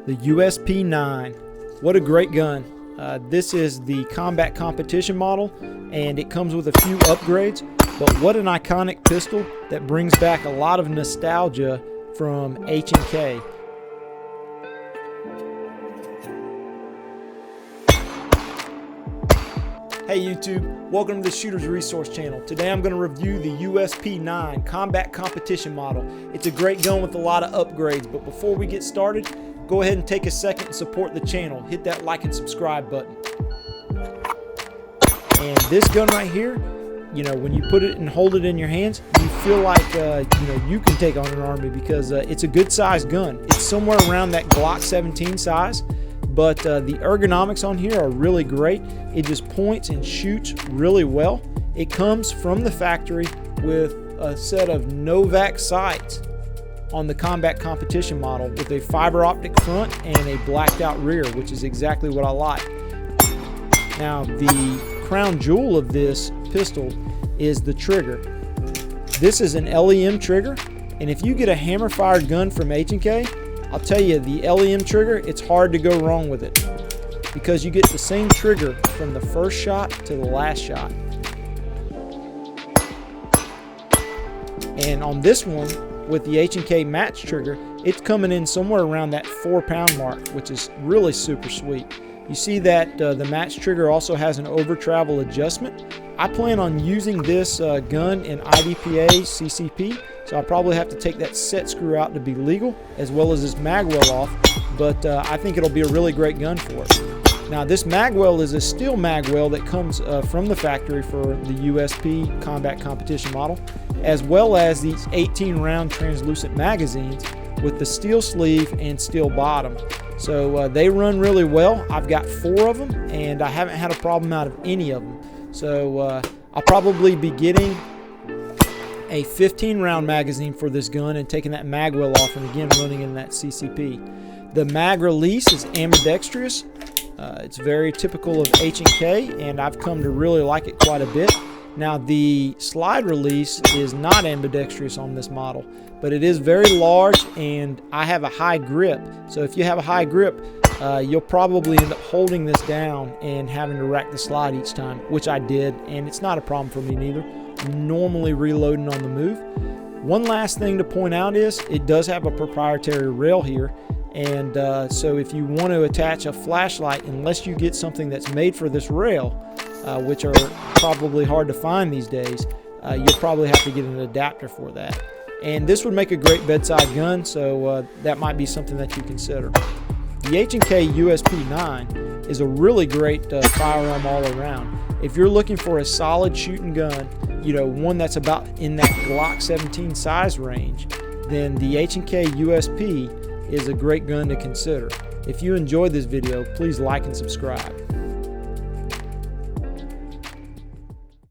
The USP9, what a great gun. This is the combat competition model, and it comes with a few upgrades, but what an iconic pistol that brings back a lot of nostalgia from HK. Hey YouTube, welcome to the Shooter's Resource channel. Today I'm going to review the USP9 Combat Competition Model. It's a great gun with a lot of upgrades, but before we get started, go ahead and take a second and support the channel. Hit that like and subscribe button. And this gun right here, you know, when you put it and hold it in your hands, you feel like you can take on an army because it's a good sized gun. It's somewhere around that Glock 17 size. But the ergonomics on here are really great. It just points and shoots really well. It comes from the factory with a set of Novak sights on the combat competition model with a fiber optic front and a blacked out rear, which is exactly what I like. Now the crown jewel of this pistol is the trigger. This is an LEM trigger, and if you get a hammer fired gun from H&K, I'll tell you, the LEM trigger, it's hard to go wrong with it because you get the same trigger from the first shot to the last shot. And on this one, with the H&K match trigger, it's coming in somewhere around that 4-pound mark, which is really super sweet. You see that the match trigger also has an over travel adjustment. I plan on using this gun in IDPA CCP, so I'll probably have to take that set screw out to be legal, as well as this magwell off, but I think it'll be a really great gun for it. Now this magwell is a steel magwell that comes from the factory for the USP Combat Competition model, as well as these 18-round translucent magazines with the steel sleeve and steel bottom. So they run really well. I've got 4 of them, and I haven't had a problem out of any of them. So I'll probably be getting a 15-round magazine for this gun and taking that magwell off and again running in that CCP. The mag release is ambidextrous. It's very typical of H&K, and I've come to really like it quite a bit. Now the slide release is not ambidextrous on this model, but it is very large, and I have a high grip. So if you have a high grip, you'll probably end up holding this down and having to rack the slide each time, which I did, and it's not a problem for me neither. I'm normally reloading on the move. One last thing to point out is it does have a proprietary rail here, and so if you want to attach a flashlight, unless you get something that's made for this rail, which are probably hard to find these days, you'll probably have to get an adapter for that. And this would make a great bedside gun, so that might be something that you consider. The H&K USP9 is a really great firearm all around. If you're looking for a solid shooting gun, you know, one that's about in that Glock 17 size range, then the H&K USP is a great gun to consider. If you enjoyed this video, please like and subscribe.